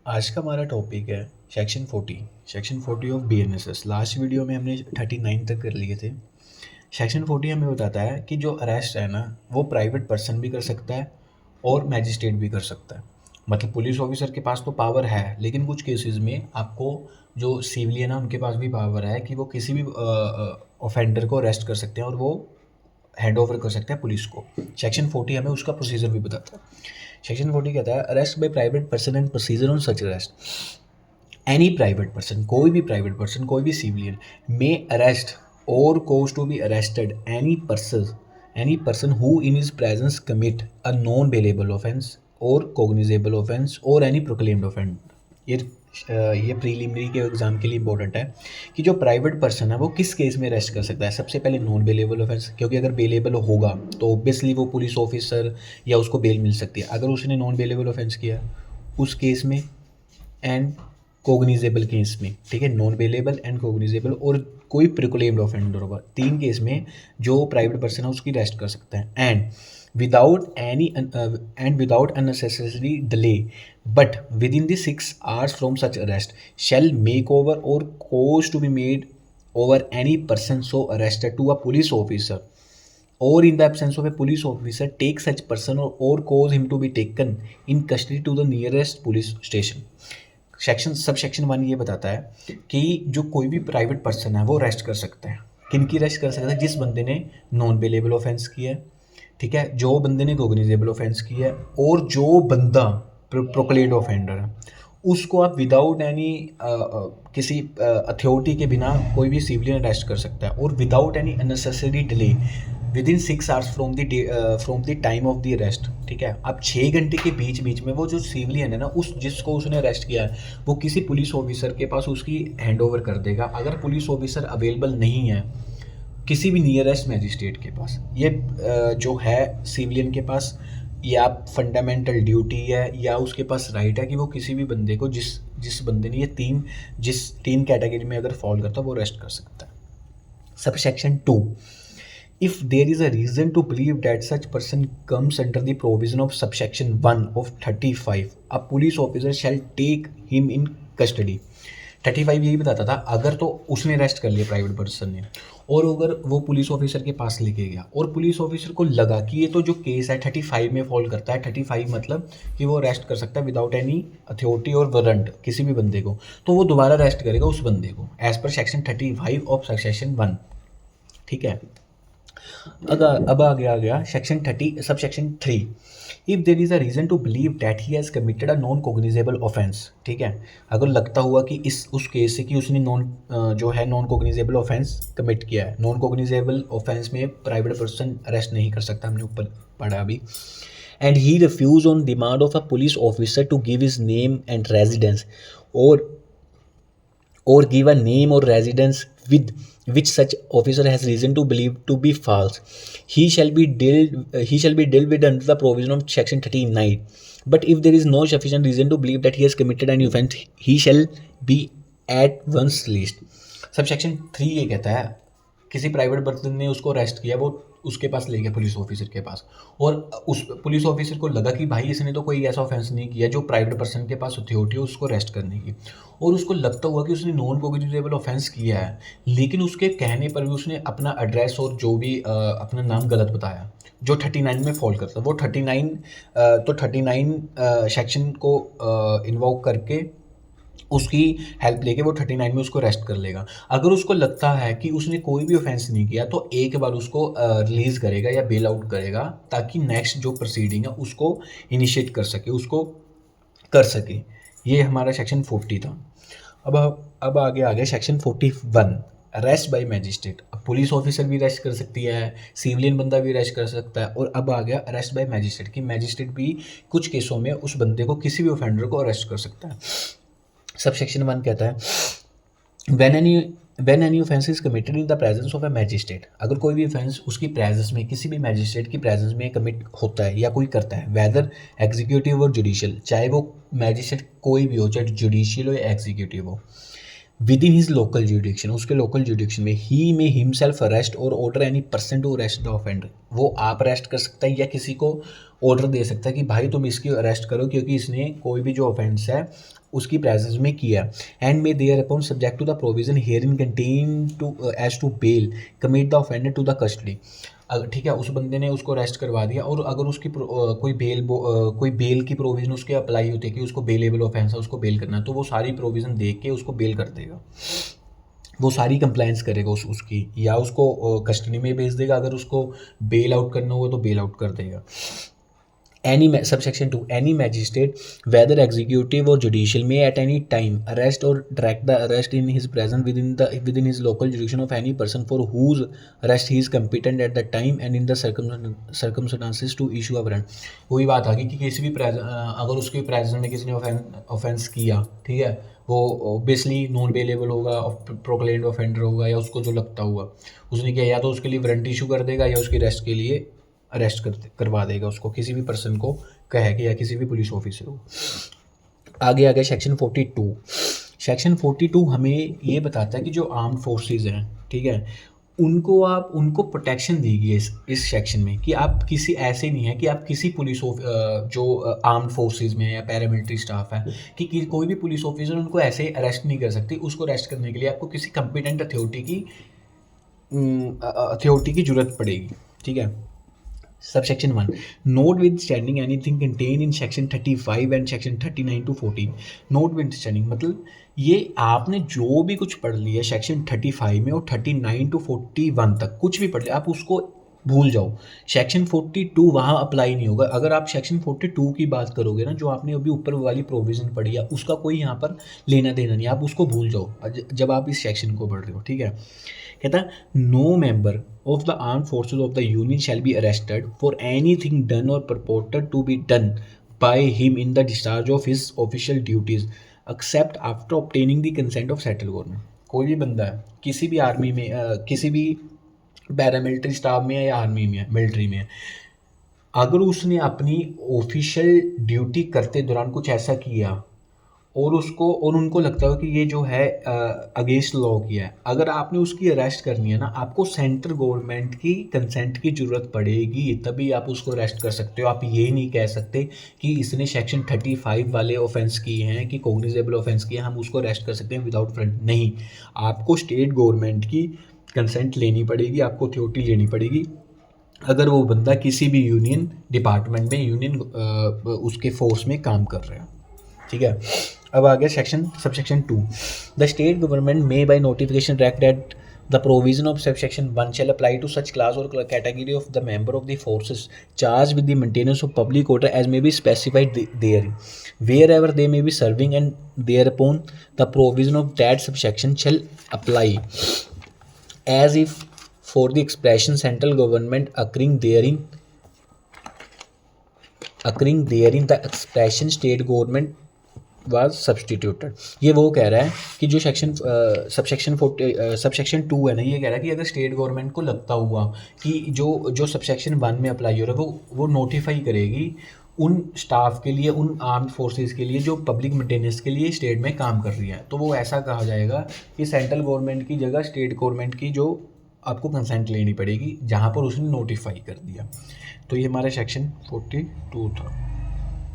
आज का हमारा टॉपिक है section 40 of BNSS। Last video में हमने 39 तक कर लिए थे। सेक्शन 40 हमें बताता है कि जो अरेस्ट है ना, वो प्राइवेट पर्सन भी कर सकता है और मैजिस्ट्रेट भी कर सकता है। मतलब पुलिस ऑफिसर के पास तो पावर है, लेकिन कुछ केसेस में आपको जो सिविलियन है उनके पास भी पावर है कि वो किसी भी ऑफेंडर को अरेस्ट कर सकते हैं और वो हैंड ओवर कर सकते हैं पुलिस को। सेक्शन 40 हमें उसका प्रोसीजर भी बताता है। सेक्शन 40 कहता है arrest by private person and procedure on such arrest. Any private person, कोई भी प्राइवेट पर्सन, कोई भी सिविलियन मे अरेस्ट और cause to be arrested any person who in his presence commit a non bailable offense or cognizable offense or any proclaimed offense। ये preliminary के exam के लिए important है कि जो प्राइवेट पर्सन है वो किस केस में अरेस्ट कर सकता है। सबसे पहले नॉन बेलेबल ऑफेंस, क्योंकि अगर बेलेबल होगा तो ऑब्वियसली वो पुलिस ऑफिसर या उसको बेल मिल सकती है। अगर उसने नॉन बेलेबल ऑफेंस किया उस केस में, एंड कोग्निजेबल केस में, ठीक है, नॉन बेलेबल एंड कोग्निजेबल, और कोई प्रिक्लेम्ड ऑफेंडर होगा, तीन केस में जो प्राइवेट पर्सन है उसकी अरेस्ट कर सकता है। And without unnecessary delay but within the 6 hours from such arrest shall make over or cause to be made over any person so arrested to a police officer or in the absence of a police officer take such person or cause him to be taken in custody to the nearest police station। Sub section 1 ये बताता है कि जो कोई भी private person है वो arrest कर सकता है। किन की अरेस्ट कर सकता है? जिस बंदे ने नॉन बेलेबल ऑफेंस किया है, ठीक है, जो बंदे ने कोग्निजेबल ऑफेंस किया है, और जो बंदा प्रोक्लेम्ड ऑफेंडर है उसको आप विदाउट एनी किसी अथॉरिटी के बिना कोई भी सिविलियन अरेस्ट कर सकता है, और without any unnecessary delay with in 6 hours from the time of the arrest. ठीक है, अब 6 घंटे के बीच में वो जो सिविलियन है ना, उस जिसको उसने अरेस्ट किया है वो किसी पुलिस ऑफिसर के पास उसकी हैंड ओवर कर देगा। अगर पुलिस ऑफिसर अवेलेबल नहीं है किसी भी नियरेस्ट मैजिस्ट्रेट के पास, ये जो है सिविलियन के पास या फंडामेंटल ड्यूटी है या उसके पास राइट है कि वो किसी भी बंदे को जिस बंदे ने जिस तीन कैटेगरी में अगर फॉल करता है वो अरेस्ट कर सकता है। Sub section 2, if there is a reason to believe that such person comes under the provision of subsection 1 of 35 a police officer shall take him in custody। 35 यही बताता था, अगर तो उसने अरेस्ट कर लिया प्राइवेट पर्सन ने, और अगर वो पुलिस ऑफिसर के पास लेके गया और पुलिस ऑफिसर को लगा कि ये तो जो केस है 35 में फॉल करता है, 35 मतलब कि वो अरेस्ट कर सकता है विदाउट एनी अथॉरिटी और वारंट किसी भी बंदे को, तो वो दोबारा अरेस्ट करेगा उस बंदे को as per section 35 of section 1। ठीक है, अब आगे आ गया section 30 sub section 3। If there is a reason to believe that he has committed a non cognizable offence. ठीक है, अगर लगता हुआ कि उस केस से कि उसने नॉन कोग्निजेबल ऑफेंस कमिट किया है। नॉन कोग्निजेबल ऑफेंस में प्राइवेट पर्सन अरेस्ट नहीं कर सकता, हमने ऊपर पढ़ा अभी। And he refuse on demand of a police officer to give his name and residence or give a name or residence with which such officer has reason to believe to be false, he shall be dealt with under the provision of section 39। but if there is no sufficient reason to believe that he has committed any offense, he shall be at once released। सब section 3 ये कहता है किसी private person ने उसको arrest किया, वो उसके पास ले गया पुलिस ऑफिसर के पास, और उस पुलिस ऑफिसर को लगा कि भाई इसने तो कोई ऐसा ऑफेंस नहीं किया जो प्राइवेट पर्सन के पास अथॉरिटी है उसको अरेस्ट करने की, और उसको लगता हुआ कि उसने नॉन कोग्निजेबल ऑफेंस किया है, लेकिन उसके कहने पर भी उसने अपना एड्रेस और जो भी अपना नाम गलत बताया जो 39 में फॉल करता है। वो 39 सेक्शन को इन्वोक करके उसकी हेल्प लेके वो 39 में उसको अरेस्ट कर लेगा। अगर उसको लगता है कि उसने कोई भी ऑफेंस नहीं किया तो एक बार उसको रिलीज़ करेगा या बेल आउट करेगा, ताकि नेक्स्ट जो प्रोसीडिंग है उसको इनिशिएट कर सके, उसको कर सके। ये हमारा सेक्शन 40 था। अब आगे आ गया सेक्शन 41, अरेस्ट बाय मैजिस्ट्रेट। अब पुलिस ऑफिसर भी अरेस्ट कर सकती है, सिविलियन बंदा भी अरेस्ट कर सकता है, और अब आ गया अरेस्ट बाय मैजिस्ट्रेट कि मैजिस्ट्रेट भी कुछ केसों में उस बंदे को, किसी भी ऑफेंडर को अरेस्ट कर सकता है। सब सेक्शन 1 कहता है when any offense is committed in the presence of a magistrate, अगर कोई भी ऑफेंस उसकी प्रेजेंस में, किसी भी मैजिस्ट्रेट की प्रेजेंस में कमिट होता है या कोई करता है, वेदर एग्जीक्यूटिव और जुडिशियल, चाहे वो मैजिस्ट्रेट कोई भी हो, चाहे जुडिशियल हो या एग्जीक्यूटिव हो, within his local jurisdiction, उसके लोकल जुडिक्शन में, he may himself arrest or order any person to arrest the offender, वो आप अरेस्ट कर सकता है या किसी को ऑर्डर दे सकता है कि भाई तुम इसकी अरेस्ट करो क्योंकि इसने कोई भी जो ऑफेंस है उसकी प्रेजेंस में किया, and may thereupon subject to the provision herein contain to as to bail commit the offender to the custody. ठीक है, उस बंदे ने उसको अरेस्ट करवा दिया और अगर उसकी कोई बेल की प्रोविज़न उसके अप्लाई होती है कि उसको बेलेबल ऑफेंस है, उसको बेल करना है, तो वो सारी प्रोविज़न देख के उसको बेल कर देगा, वो सारी कंप्लाइंस करेगा उसकी, या उसको कस्टडी में भेज देगा, अगर उसको बेल आउट करना होगा तो बेल आउट कर देगा। Any subsection 2, any magistrate whether executive or judicial may at any time arrest or direct the arrest in his presence within his local jurisdiction of any person for whose arrest he is competent at the time and in the circumstances to issue a warrant। वही बात आ गई कि किसी भी अगर उसके presence में किसी ने ऑफेंस किया, ठीक है, वो ऑब्वियसली नॉन बेलेबल होगा, प्रोक्लेम्ड ऑफेंडर होगा, या उसको जो लगता हुआ उसने किया, या तो उसके लिए वारंट इशू कर देगा या उसकी अरेस्ट के लिए अरेस्ट करवा देगा उसको, किसी भी पर्सन को कहे कि या किसी भी पुलिस ऑफिसर को। आगे आ गया सेक्शन 42। सेक्शन 42 हमें ये बताता है कि जो आर्म्ड फोर्सेस हैं, ठीक है, उनको प्रोटेक्शन दी गई है इस सेक्शन में कि आप किसी ऐसे नहीं है कि आप किसी पुलिस जो आर्म्ड फोर्सेस में या पैरामिलिट्री स्टाफ है कि कोई भी पुलिस ऑफिसर उनको ऐसे अरेस्ट नहीं कर सकती। उसको अरेस्ट करने के लिए आपको किसी कंपिटेंट अथॉरिटी की जरूरत पड़ेगी, ठीक है। Subsection 1, notwithstanding anything contained in section 35 and section 39 to 14। notwithstanding मतलब ये आपने जो भी कुछ पढ़ लिया सेक्शन 35 में और 39 to 41 तक कुछ भी पढ़ लिया, आप उसको भूल जाओ। सेक्शन 42 वहाँ अप्लाई नहीं होगा। अगर आप सेक्शन 42 की बात करोगे ना, जो आपने अभी ऊपर वाली प्रोविज़न पढ़ी है, उसका कोई यहाँ पर लेना देना नहीं, आप उसको भूल जाओ जब आप इस सेक्शन को पढ़ रहे हो, ठीक है। कहता है no member of the armed forces of the union shall be arrested for anything done or purported to be done by him in the discharge of his official duties except after obtaining the consent of settled government। कोई भी बंदा है किसी भी army में किसी भी paramilitary staff में है या आर्मी में है, मिलिट्री में है, अगर उसने अपनी ऑफिशियल ड्यूटी करते दौरान कुछ ऐसा किया और उनको लगता है कि ये जो है अगेंस्ट लॉ किया है, अगर आपने उसकी अरेस्ट करनी है ना, आपको सेंट्रल गवर्नमेंट की कंसेंट की ज़रूरत पड़ेगी, तभी आप उसको अरेस्ट कर सकते हो। आप ये नहीं कह सकते कि इसने सेक्शन 35 वाले ऑफेंस किए हैं कि कॉग्निजेबल ऑफेंस किए, हम उसको अरेस्ट कर सकते हैं विदाउट वारंट। नहीं, आपको स्टेट गवर्नमेंट की कंसेंट लेनी पड़ेगी, आपको अथॉरिटी लेनी पड़ेगी, अगर वो बंदा किसी भी यूनियन डिपार्टमेंट में उसके फोर्स में काम कर रहे हैं, ठीक है। अब आ गया subsection 2। The state government may by notification direct that the provision of subsection 1 shall apply to such class or category of the member of the forces charged with the maintenance of public order as may be specified therein, wherever they may be serving, and thereupon the provision of that subsection shall apply as if for the expression central government occurring therein the expression state government was substituted. ये वो कह रहा है कि जो subsection 2 है ना, ये कह रहा है कि अगर स्टेट गवर्नमेंट को लगता हुआ कि जो सबसेक्शन 1 में अप्लाई हो रहा है वो नोटिफाई करेगी उन स्टाफ के लिए, उन आर्म्ड फोर्सेस के लिए जो पब्लिक मेंटेनेंस के लिए स्टेट में काम कर रही है, तो वो ऐसा कहा जाएगा कि सेंट्रल गवर्नमेंट की जगह स्टेट गवर्नमेंट की जो आपको कंसेंट लेनी पड़ेगी जहाँ पर उसने नोटिफाई कर दिया। तो ये हमारा सेक्शन 42 था।